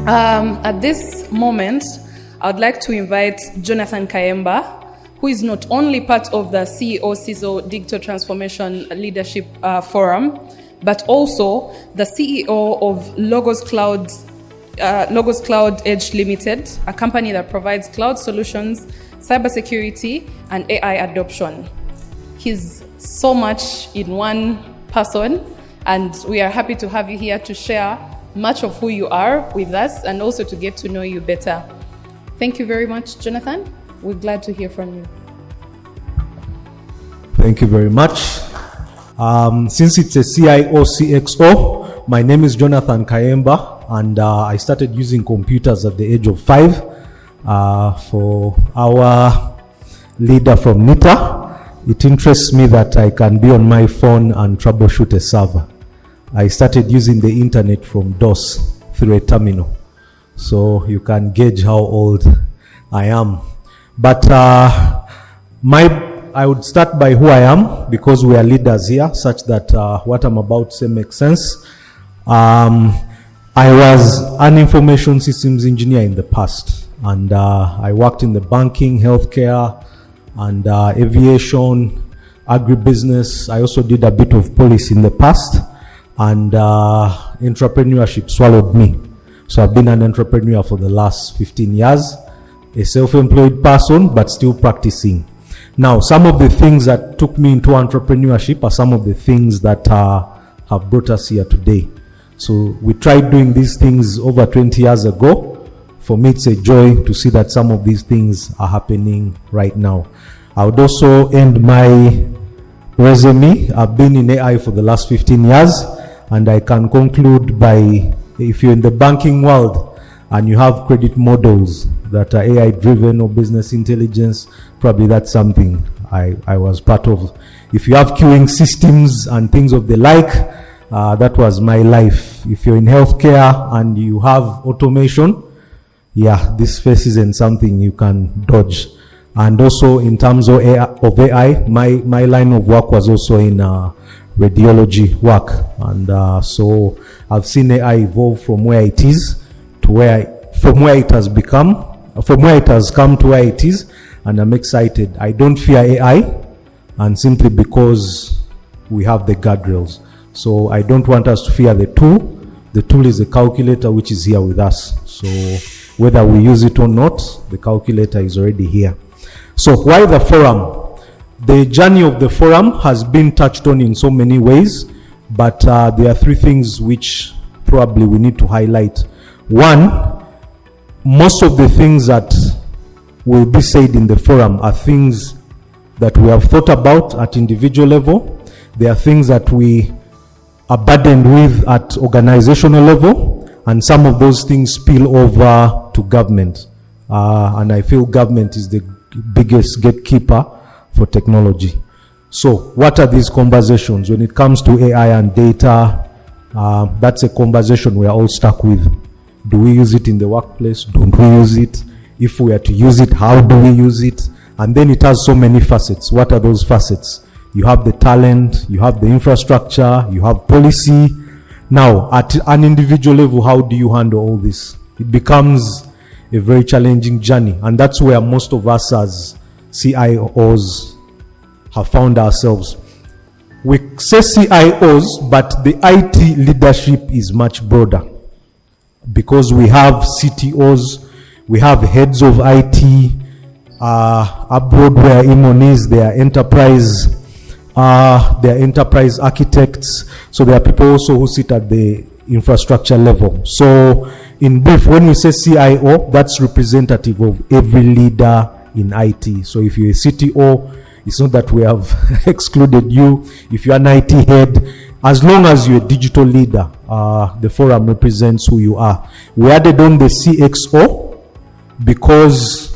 At this moment, I would like to invite Jonathan Kayemba, who is not only part of the CEO-CXO Digital Transformation Leadership Forum, but also the CEO of Logos Cloud Edge Limited, a company that provides cloud solutions, cybersecurity, and AI adoption. He's so much in one person, and we are happy to have you here to share much of who you are with us and also to get to know you better. Thank you very much, Jonathan. We're glad to hear from you. Thank you very much. Since it's a CIO-CXO, my name is Jonathan Kayemba, and I started using computers at the age of 5 for our leader from NITA. It interests me that I can be on my phone and troubleshoot a server. I started using the internet from DOS through a terminal. So you can gauge how old I am. But I would start by who I am, because we are leaders here, such that what I'm about to say makes sense. I was an information systems engineer in the past, and I worked in the banking, healthcare, and aviation, agribusiness. I also did a bit of policy in the past, and entrepreneurship swallowed me. So I've been an entrepreneur for the last 15 years, a self-employed person, but still practicing. Now, some of the things that took me into entrepreneurship are some of the things that have brought us here today. So we tried doing these things over 20 years ago. For me, it's a joy to see that some of these things are happening right now. I would also end my resume. I've been in AI for the last 15 years, and I can conclude by, if you're in the banking world and you have credit models that are AI driven or business intelligence, probably that's something I was part of. If you have queuing systems and things of the like, that was my life. If you're in healthcare and you have automation, yeah, this space isn't something you can dodge. And also in terms of AI, my line of work was also in radiology work. And so I've seen AI evolve from where it is to from where it has come to where it is. And I'm excited. I don't fear AI, and simply because we have the guardrails. So I don't want us to fear the tool. The tool is the calculator, which is here with us. So whether we use it or not, the calculator is already here. So why the forum? The journey of the forum has been touched on in so many ways, but there are 3 things which probably we need to highlight. One, most of the things that will be said in the forum are things that we have thought about at individual level. There are things that we are burdened with at organizational level, and some of those things spill over to government. And I feel government is the biggest gatekeeper for technology. So what are these conversations? When it comes to AI and data, that's a conversation we are all stuck with. Do we use it in the workplace? Don't we use it? If we are to use it, how do we use it? And then it has so many facets. What are those facets? You have the talent, you have the infrastructure, you have policy. Now, at an individual level, how do you handle all this? It becomes a very challenging journey. And that's where most of us as CIOs have found ourselves. We say CIOs, but the IT leadership is much broader, because we have CTOs, we have heads of IT, abroad where Imon is, they are enterprise architects. So there are people also who sit at the infrastructure level. So in brief, when we say CIO, that's representative of every leader in IT. So if you're a CTO, it's not that we have excluded you. If you're an IT head, as long as you're a digital leader, the forum represents who you are. We added on the CXO because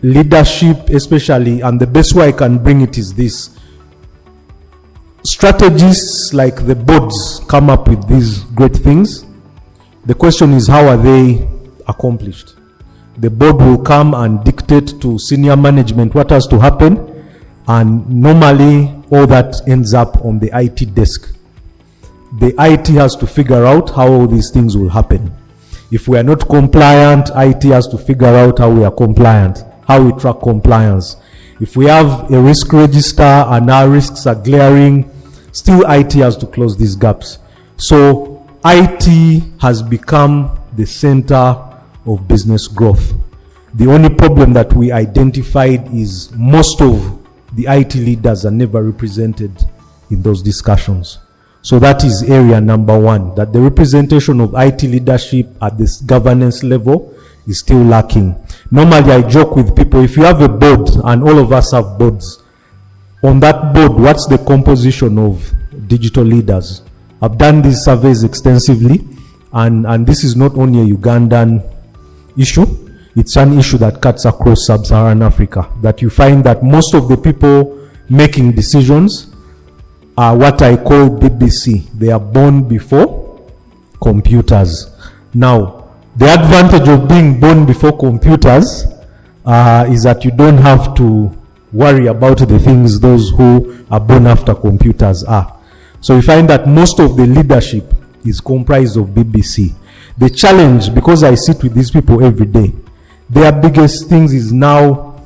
leadership especially, and the best way I can bring it is this. Strategists like the boards come up with these great things. The question is, how are they accomplished? The board will come and dictate to senior management what has to happen, and normally all that ends up on the IT desk. The IT has to figure out how all these things will happen. If we are not compliant, IT has to figure out how we are compliant, how we track compliance. If we have a risk register and our risks are glaring, still IT has to close these gaps. So IT has become the center of business growth. The only problem that we identified is most of the IT leaders are never represented in those discussions. So that is area number one, that the representation of IT leadership at this governance level is still lacking. Normally I joke with people, if you have a board, and all of us have boards, on that board, what's the composition of digital leaders? I've done these surveys extensively, and this is not only a Ugandan issue, it's an issue that cuts across sub-Saharan Africa, that you find that most of the people making decisions are what I call BBC. They are born before computers. Now, the advantage of being born before computers is that you don't have to worry about the things those who are born after computers are. So you find that most of the leadership is comprised of BBC. The challenge, because I sit with these people every day, their biggest things is now,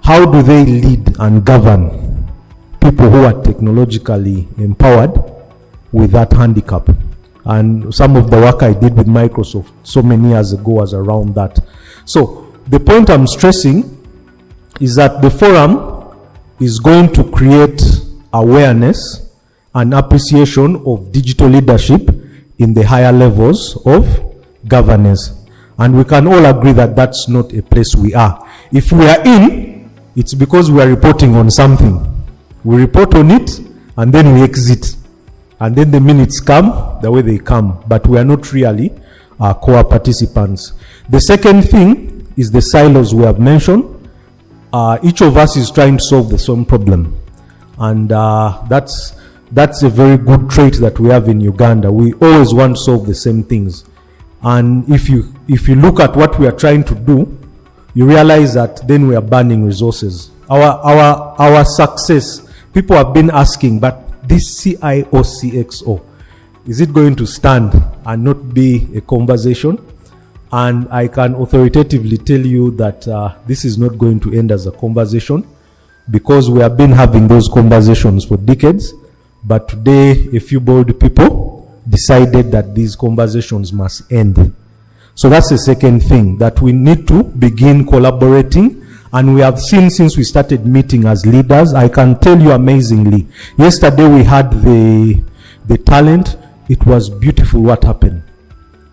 how do they lead and govern people who are technologically empowered with that handicap? And some of the work I did with Microsoft so many years ago was around that. So the point I'm stressing is that the forum is going to create awareness and appreciation of digital leadership in the higher levels of governance. And we can all agree that that's not a place we are. If we are in, it's because we are reporting on something. We report on it and then we exit. And then the minutes come the way they come. But we are not really core participants. The second thing is the silos we have mentioned. Each of us is trying to solve the same problem. And that's a very good trait that we have in Uganda. We always want to solve the same things. And if you look at what we are trying to do, you realize that then we are burning resources. Our success, people have been asking, but this CIO-CXO, is it going to stand and not be a conversation? And I can authoritatively tell you that this is not going to end as a conversation, because we have been having those conversations for decades. But today, a few bold people decided that these conversations must end. So that's the second thing, that we need to begin collaborating. And we have seen since we started meeting as leaders, I can tell you amazingly, yesterday we had the talent. It was beautiful what happened.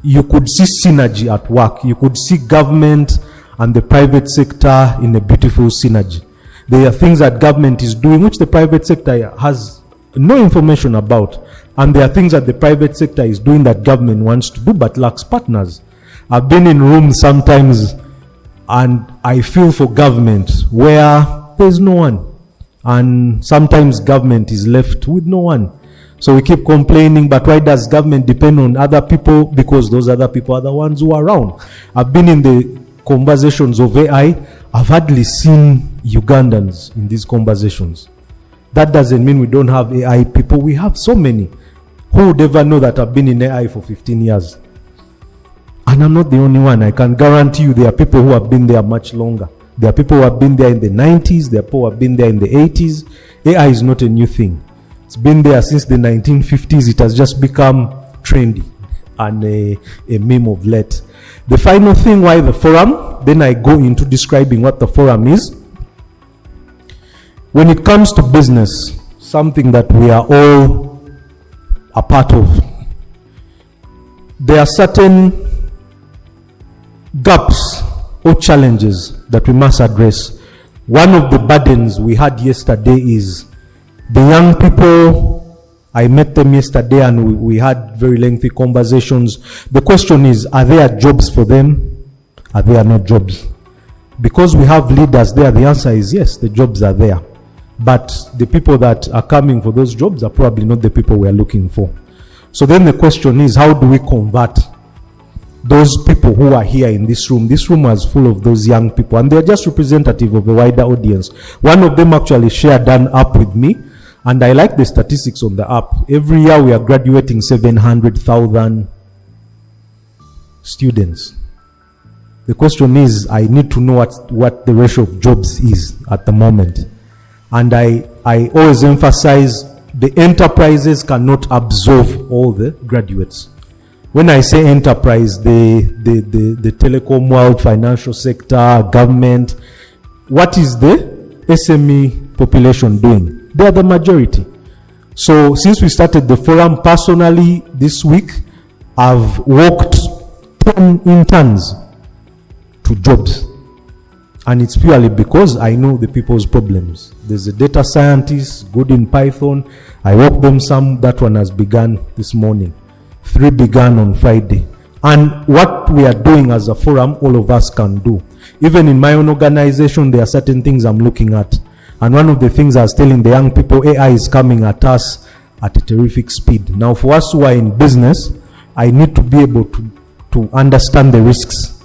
You could see synergy at work. You could see government and the private sector in a beautiful synergy. There are things that government is doing which the private sector has no information about. And there are things that the private sector is doing that government wants to do but lacks partners. I've been in rooms sometimes and I feel for government where there's no one. And sometimes government is left with no one. So we keep complaining, but why does government depend on other people? Because those other people are the ones who are around. I've been in the conversations of AI. I've hardly seen Ugandans in these conversations. That doesn't mean we don't have AI people. We have so many. Who would ever know that I've been in AI for 15 years? And I'm not the only one. I can guarantee you there are people who have been there much longer. There are people who have been there in the 90s. There are people who have been there in the 80s. AI is not a new thing. It's been there since the 1950s. It has just become trendy and a meme of late. The final thing, why the forum, then I go into describing what the forum is. When it comes to business, something that we are all a part of, there are certain gaps or challenges that we must address. One of the burdens we had yesterday is the young people. I met them yesterday and we had very lengthy conversations. The question is, are there jobs for them? Are there not jobs? Because we have leaders there, the answer is yes, the jobs are there. But the people that are coming for those jobs are probably not the people we are looking for. So then the question is, how do we convert those people who are here in this room? This room was full of those young people, and they're just representative of a wider audience. One of them actually shared an app with me, and I like the statistics on the app. Every year we are graduating 700,000 students. The question is, I need to know what the ratio of jobs is at the moment. And I always emphasize the enterprises cannot absorb all the graduates. When I say enterprise, the telecom world, financial sector, government, what is the SME population doing? They are the majority. So since we started the forum, personally this week, I've worked 10 interns to jobs. And it's purely because I know the people's problems. There's a data scientist, good in Python. I worked them some, that one has begun this morning. 3 began on Friday. And what we are doing as a forum, all of us can do. Even in my own organization, there are certain things I'm looking at. And one of the things I was telling the young people, AI is coming at us at a terrific speed. Now, for us who are in business, I need to be able to understand the risks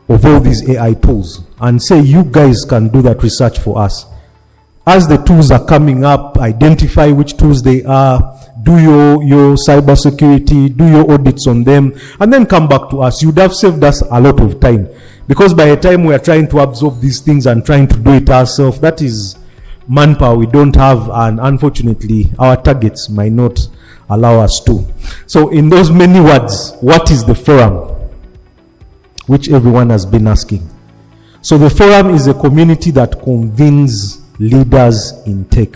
of all these AI tools and say, you guys can do that research for us. As the tools are coming up, identify which tools they are, do your cybersecurity, do your audits on them, and then come back to us. You would have saved us a lot of time. Because by the time we are trying to absorb these things and trying to do it ourselves, that is manpower we don't have, and unfortunately, our targets might not allow us to. So in those many words, what is the forum? Which everyone has been asking. So the forum is a community that convenes leaders in tech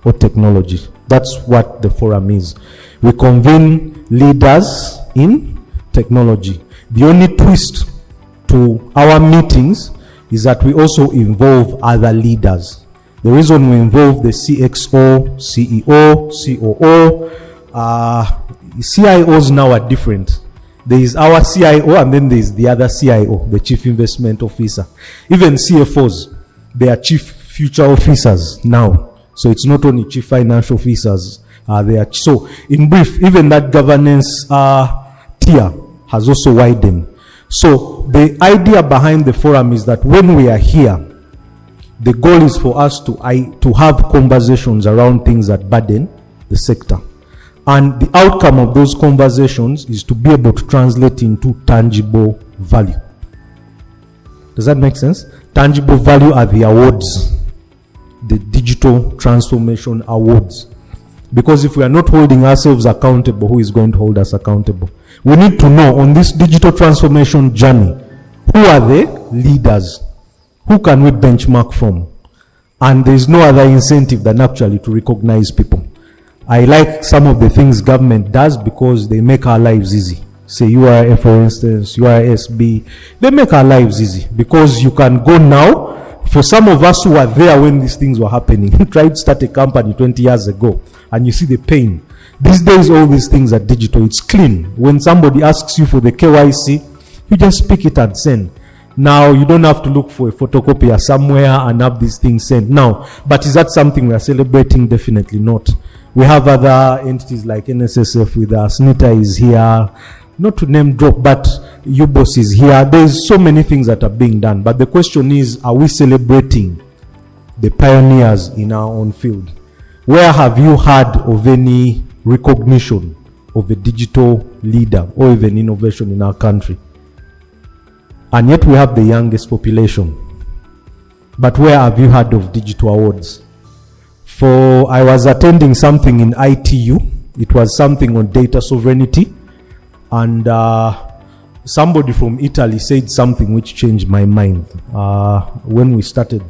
or technology. That's what the forum is. We convene leaders in technology. The only twist to our meetings is that we also involve other leaders. The reason we involve the CXO, CEO, COO, CIOs now are different. There is our CIO and then there is the other CIO, the Chief Investment Officer. Even CFOs, they are Chief Future Officers now. So it's not only Chief Financial Officers. So in brief, even that governance tier has also widened. So the idea behind the forum is that when we are here, the goal is for us to have conversations around things that burden the sector. And the outcome of those conversations is to be able to translate into tangible value. Does that make sense? Tangible value are the awards, the digital transformation awards. Because if we are not holding ourselves accountable, who is going to hold us accountable? We need to know on this digital transformation journey, who are the leaders? Who can we benchmark from? And there is no other incentive than actually to recognize people. I like some of the things government does because they make our lives easy. Say URA, for instance, URSB, they make our lives easy because you can go now. For some of us who were there when these things were happening, tried to start a company 20 years ago, and you see the pain. These days, all these things are digital. It's clean. When somebody asks you for the KYC, you just pick it and send. Now, you don't have to look for a photocopier somewhere and have these things sent. Now, but is that something we are celebrating? Definitely not. We have other entities like NSSF with us. SNITA is here. Not to name drop, but UBOS is here. There's so many things that are being done. But the question is, are we celebrating the pioneers in our own field? Where have you heard of any recognition of a digital leader or even innovation in our country? And yet we have the youngest population. But where have you heard of digital awards? I was attending something in ITU. It was something on data sovereignty. And somebody from Italy said something which changed my mind. When we started,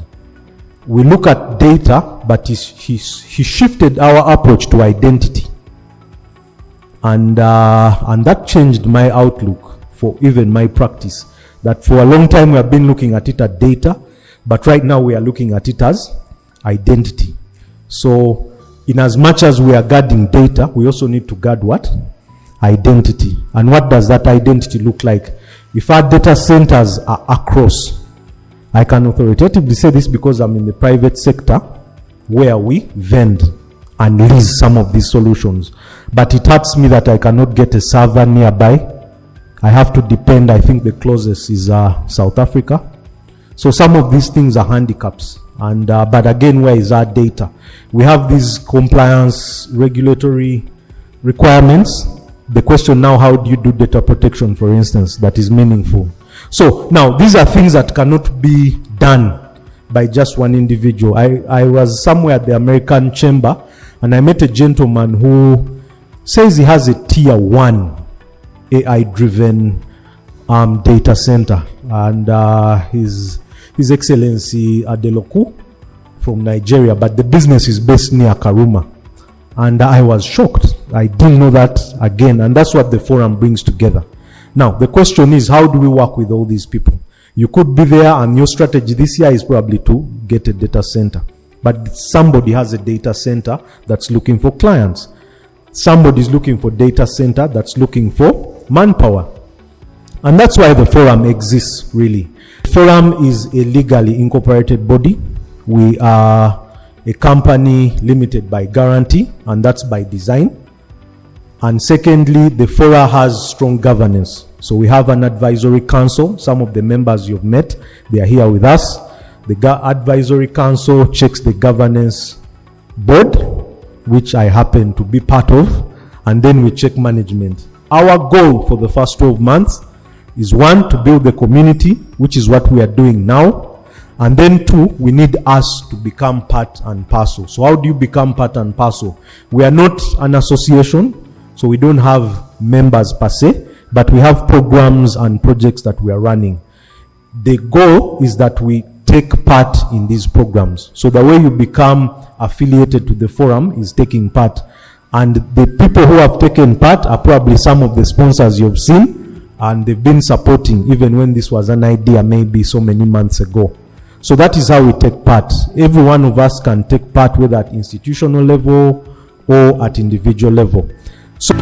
we look at data, but he shifted our approach to identity. And that changed my outlook for even my practice. That for a long time we have been looking at it as data, but right now we are looking at it as identity. So in as much as we are guarding data, we also need to guard what? Identity. And what does that identity look like? If our data centers are across, I can authoritatively say this because I'm in the private sector where we vend and lease some of these solutions. But it hurts me that I cannot get a server nearby. I have to depend, I think the closest is South Africa. So some of these things are handicaps. And but again, where is our data? We have these compliance regulatory requirements, the question now, how do you do data protection, for instance, that is meaningful? So now these are things that cannot be done by just one individual. I was somewhere at the American Chamber, and I met a gentleman who says he has a tier 1 AI-driven data center, and His Excellency Adeloku from Nigeria, but the business is based near Karuma. And I was shocked. I didn't know that again, and that's what the forum brings together. Now, the question is, how do we work with all these people? You could be there, and your strategy this year is probably to get a data center. But somebody has a data center that's looking for clients. Somebody's looking for data center that's looking for manpower. And that's why the forum exists, really. The forum is a legally incorporated body. We are a company limited by guarantee, and that's by design. And secondly, the fora has strong governance. So we have an advisory council. Some of the members you've met, they are here with us. The advisory council checks the governance board, which I happen to be part of, and then we check management. Our goal for the first 12 months is 1, to build the community, which is what we are doing now. And then 2, we need us to become part and parcel. So how do you become part and parcel? We are not an association, so we don't have members per se, but we have programs and projects that we are running. The goal is that we take part in these programs. So the way you become affiliated to the forum is taking part. And the people who have taken part are probably some of the sponsors you've seen, and they've been supporting even when this was an idea maybe so many months ago. So that is how we take part. Every one of us can take part, whether at institutional level or at individual level. So